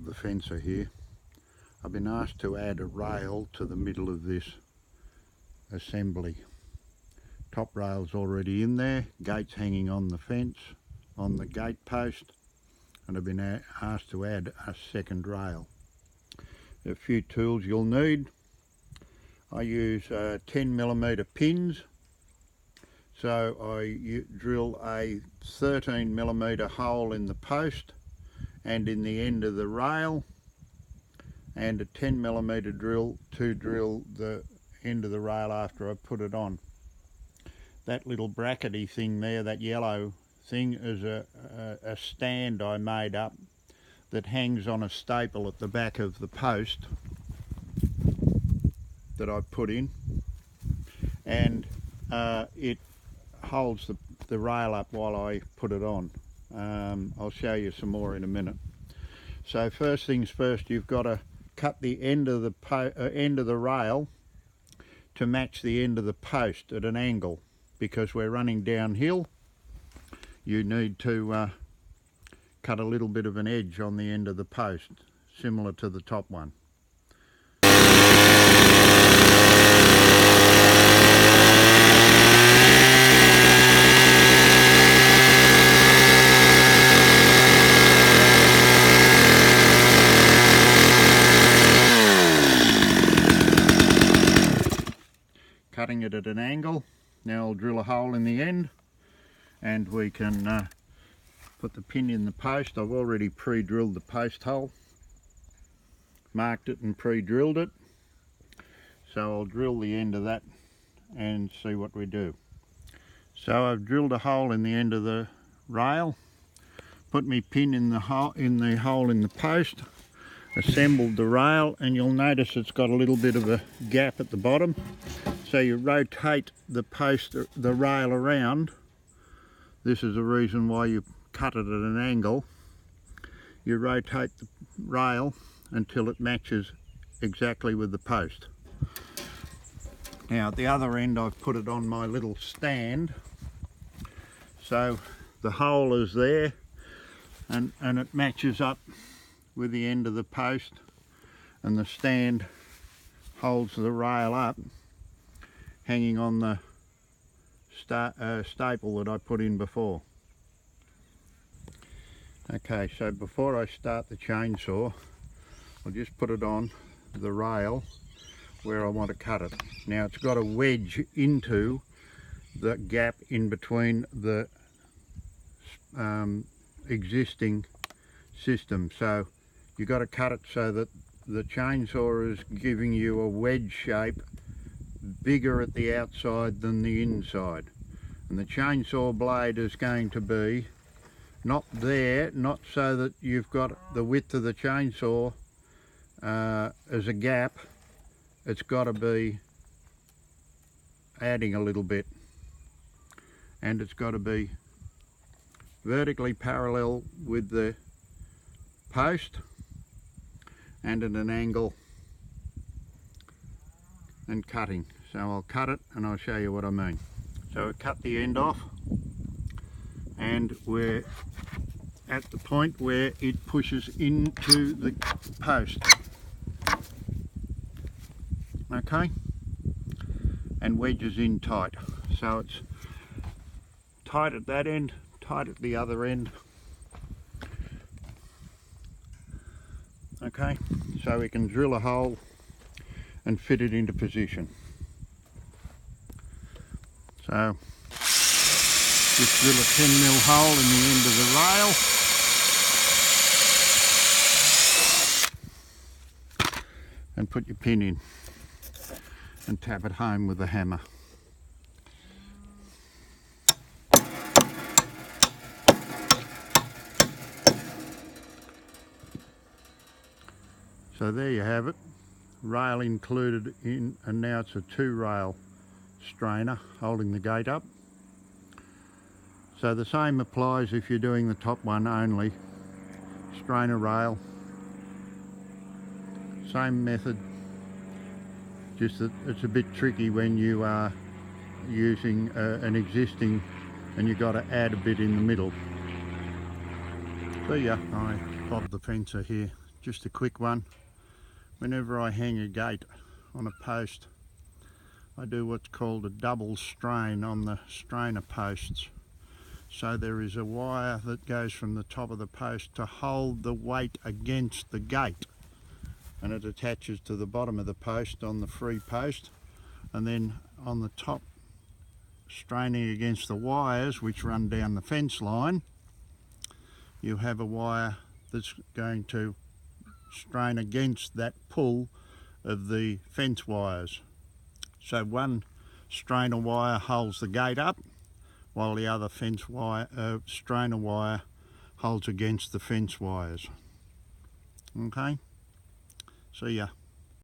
the fencer here. I've been asked to add a rail to the middle of this assembly. Top rail's already in there, gates hanging on the fence, on the gate post, and I've been asked to add a second rail. A few tools you'll need. I use 10mm pins, so I drill a 13mm hole in the post and in the end of the rail, and a 10mm drill to drill the end of the rail after I put it on. That little brackety thing there, that yellow thing, is a stand I made up that hangs on a staple at the back of the post that I put in, and it holds the rail up while I put it on. I'll show you some more in a minute. So first things first, you've got to cut the end of the rail to match the end of the post at an angle, because we're running downhill. You need to cut a little bit of an edge on the end of the post, similar to the top one. Cutting it at an angle. Now I'll drill a hole in the end and we can put the pin in the post. I've already pre-drilled the post hole, marked it and pre-drilled it, so I'll drill the end of that and see what we do. So I've drilled a hole in the end of the rail, put my pin in the hole in the post, assembled the rail, and you'll notice it's got a little bit of a gap at the bottom. So you rotate the rail around. This is the reason why you cut it at an angle. You rotate the rail until it matches exactly with the post. Now at the other end I've put it on my little stand. So the hole is there and it matches up with the end of the post, and the stand holds the rail up, hanging on the staple that I put in before. Okay, so before I start the chainsaw, I'll just put it on the rail where I want to cut it. Now it's got a wedge into the gap in between the existing system, so you've got to cut it so that the chainsaw is giving you a wedge shape, bigger at the outside than the inside, and the chainsaw blade is going to be not there, not so that you've got the width of the chainsaw as a gap. It's got to be adding a little bit, and it's got to be vertically parallel with the post and at an angle and cutting. So I'll cut it and I'll show you what I mean. So I cut the end off, and we're at the point where it pushes into the post. Okay, and wedges in tight. So it's tight at that end, tight at the other end. Okay, so we can drill a hole and fit it into position. So just drill a 10mm hole in the end of the rail and put your pin in and tap it home with a hammer. So there you have it, rail included in, and now it's a 2-rail strainer holding the gate up. So the same applies if you're doing the top one only. Strainer rail, same method, just that it's a bit tricky when you are using an existing and you've got to add a bit in the middle. See ya, Bob the fencer here, just a quick one. Whenever I hang a gate on a post, I do what's called a double strain on the strainer posts. So there is a wire that goes from the top of the post to hold the weight against the gate, and it attaches to the bottom of the post on the free post, and then on the top, straining against the wires which run down the fence line, you have a wire that's going to strain against that pull of the fence wires. So one strainer wire holds the gate up, while the other fence wire, strainer wire holds against the fence wires. Okay, see ya.